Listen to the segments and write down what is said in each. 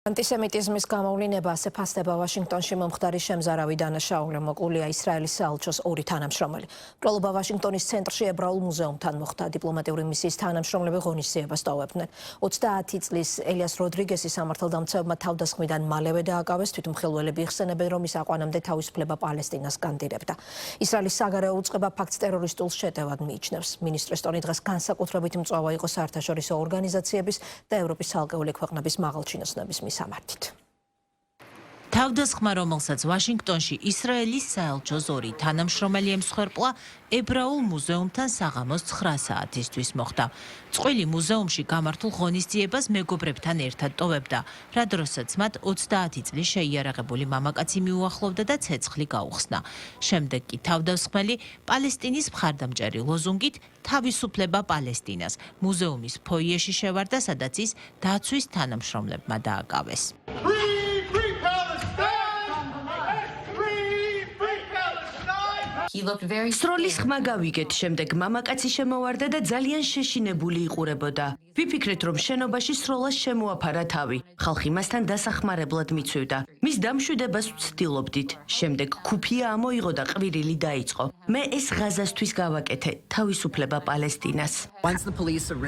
ანტისემიტიზმის გამოვლინება ასე ფასდება ვაშინგტონში მომხდარი შემზარავი დანაშაული მოყოლია ისრაელის საელჩოს ორი თანამშრომელი. მკვლელობა ვაშინგტონის ცენტრში ებრაულ მუზეუმთან მოხდა. დიპლომატიური მისიის თანამშრომლები ღონისძიებას ტოვებდნენ. 30 წლის ელიას როდრიგესის სამართალდამცავებმა თავდასხმიდან მალევე დააკავეს. თვითმხილველები იხსენებენ, რომ ის აყვანამდე თავისუფლება პალესტინას კანდიდებდა. ისრაელის საგარეო უწყება ფაქტს ტერორისტულ შეტევად მიიჩნევს. მინისტრი სტონი დღეს განსაკუთრებით მწვავე იყო საერთაშორისო ორგანიზაციების და ევროპის ცალკეული ქვეყნების მაღალჩინოსნების სამართით. თავდასხმა, რომელსაც ვაშინგტონში ისრაელის საელჩოს ორი თანამშრომელი ემსხვერპლა, ებრაულ მუზეუმთან საღამოს 9 საათისთვის მოხდა. წყვილი მუზეუმში გამართულ ღონისძიებას მეგობრებთან ერთად ტოვებდა, რა დროსაც მათ 30 წლის შეიარაღებული მამაკაცი მიუახლოვდა და ცეცხლი გაუხსნა. შემდეგ კი თავდასხმელი პალესტინის მხარდამჭერი ლოზუნგით თავისუფლება პალესტინას მუზეუმის ფოიეში შევარდა, სადაც ის დაცვის თანამშრომლებმა დააკავეს. სროლის ხმა გავიგეთ, შემდეგ მამაკაცი შემოვარდა და ძალიან შეშინებული იყურებოდა. ვიფიქრეთ, რომ შენობაში სროლას შემოაფარა თავი. ხალხი მასთან დასახმარებლად მიცვივდა. მის დამშვიდებას ვცდილობდით. შემდეგ ქუფია ამოიღო და ყვირილი დაიწყო. მე ეს ღაზასთვის გავაკეთე, თავისუფლება პალესტინას.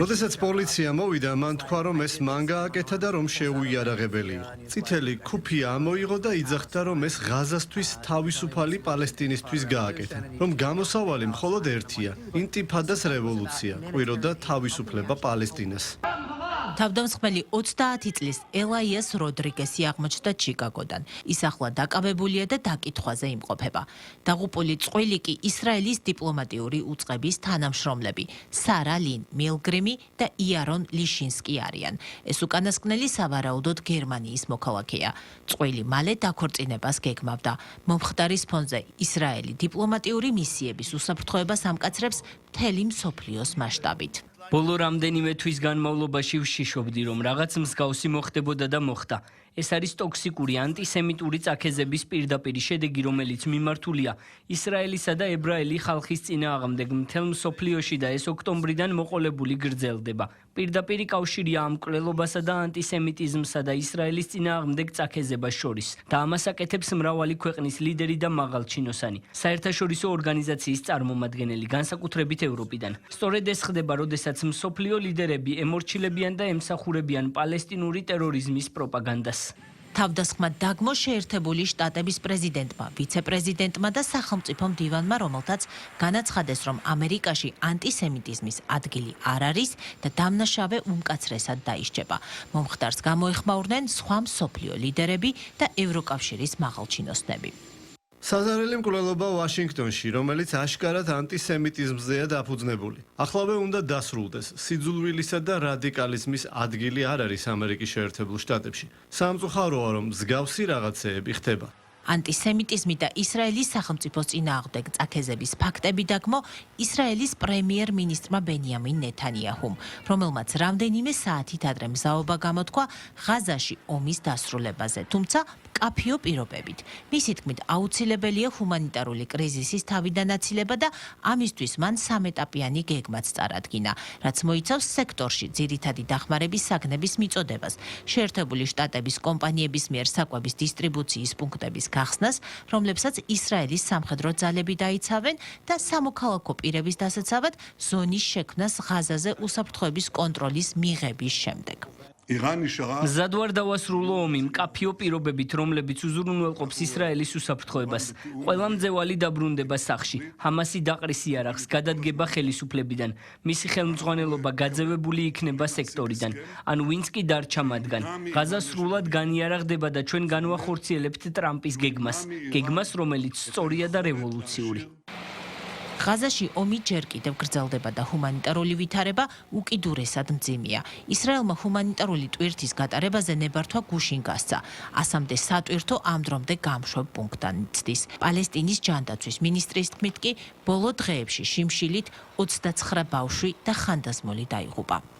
როდესაც პოლიცია მოვიდა, მან თქვა, რომ ეს მან გააკეთა და რომ შეუიარაღებელი იყო. წითელი ქუფია ამოიღო და იძახდა, რომ ეს ღაზასთვის თავისუფალი პალესტინისთვის გააკეთა. რომ გამოსავალი მხოლოდ ერთია, ინტიფადას რევოლუცია, ყვირო და თავისუფლება პალესტინას. თავდამსხმელი 30 წლის ელაიას როდრიგესი აღმოჩნდა ჩიკაგოდან. ის ახლა დაკავებულია და დაკითხვაზე იმყოფება. დაღუპული წყვილი კი ისრაელის დიპლომატიური უწყების თანამშრომლები სარა ლინ მილგრიმი და იარონ ლიშინსკი არიან. ეს უკანასკნელი სავარაუდოდ გერმანიის მოქალაქეა. წყვილი მალე დაქორწინებას გეგმავდა. მომხდარის ფონზე ისრაელი დიპლომატიური მისიების უსაფრთხოებას ამკაცრებს მთელი მსოფლიოს მასშტაბით. ბოლო რამდენიმე თვის განმავლობაში ვშიშობდი, რომ რაღაც მსგავსი მოხდებოდა და მოხდა. ეს არის ტოქსიკური ანტისემიტური წაქეზების პირდაპირი შედეგი, რომელიც მიმართულია ისრაელისა და ებრაელი ხალხის წინააღმდეგ მთელ მსოფლიოში და ეს ოქტომბრიდან მოყოლებული გრძელდება. პირდაპირი კავშირია ამ მკვლელობასა და ანტისემიტიზმსა და ისრაელის წინააღმდეგ წაქეზებას შორის და ამას აკეთებს მრავალი ქვეყნის ლიდერი და მაღალჩინოსანი, საერთაშორისო ორგანიზაციის წარმომადგენელი, განსაკუთრებით ევროპიდან. სწორედ ეს ხდება, როდესაც მსოფლიო ლიდერები ემორჩილებიან და ემსახურებიან პალესტინური ტერორიზმის პროპაგანდას. თავდასხმა დაგმო შეერთებული შტატების პრეზიდენტმა, ვიცე-პრეზიდენტმა და სახელმწიფო მდივანმა, რომელთაც განაცხადეს, რომ ამერიკაში ანტისემიტიზმის ადგილი არ არის და დამნაშავე უმკაცრესად დაისჯება. მომხდარს გამოეხმაურნენ სხვა მსოფლიო ლიდერები და ევროკავშირის მაღალჩინოსნები. საზარელი მკვლელობა ვაშინგტონში, რომელიც აშკარად ანტისემიტიზმზეა დაფუძნებული. ახლავე უნდა დასრულდეს. სიძულვილისა და რადიკალიზმის ადგილი არ არის ამერიკის შეერთებულ შტატებში. სამწუხაროა, რომ მსგავსი რაღაცეები ხდება. ანტისემიტიზმი და ისრაელის სახელმწიფოს წინააღმდეგ წაქეზების ფაქტები დაგმო ისრაელის პრემიერ-მინისტრმა ბენიამინ ნეთანიაჰუმ, რომელმაც რამდენიმე საათით ადრე მზაობა გამოთქვა ღაზაში ომის დასრულებაზე, თუმცა მკაფიო პირობებით. მისი თქმით, აუცილებელია ჰუმანიტარული კრიზისის თავიდან აცილება და ამისთვის მან სამეტაპიანი გეგმაც წარადგინა, რაც მოიცავს სექტორში ძირითადი დახმარების საგნების მიწოდებას, შეერთებული შტატების კომპანიების მიერ საკვების დისტრიბუციის პუნქტების გახსნას, რომლებსაც ისრაელის სამხედრო ძალები დაიცავენ და სამოქალაქო პირების დასაცავად ზონის შექმნას ღაზაზე უსაფრთხოების კონტროლის მიღების შემდეგ. მზად ვარ დავასრულო ომი მკაფიო პირობებით, რომლებიც უზრუნველყოფს ისრაელის უსაფრთხოებას. ყველა მძევალი დაბრუნდება სახლში. ჰამასი დაყრის იარაღს, გადადგება ხელისუფლებიდან. მისი ხელმძღვანელობა გაძევებული იქნება სექტორიდან. ან ვინც კი დარჩა მათგან. ღაზა სრულად განიარაღდება და ჩვენ განვახორციელებთ ტრამპის გეგმას. გეგმას, რომელიც სწორია და რევოლუციური. ღაზაში ომი ჯერ კიდევ გრძელდება და ჰუმანიტარული ვითარება უკიდურესად მძიმეა. ისრაელმა ჰუმანიტარული ტვირთის გატარებაზე ნებართვა გუშინ გასცა. ასამდე სატვირთო ამ დრომდე გამშვებ პუნქტთან ცდის. პალესტინის ჯანდაცვის მინისტრის თქმით კი, ბოლო დღეებში შიმშილით 29 ბავშვი და ხანდაზმული დაიღუპა.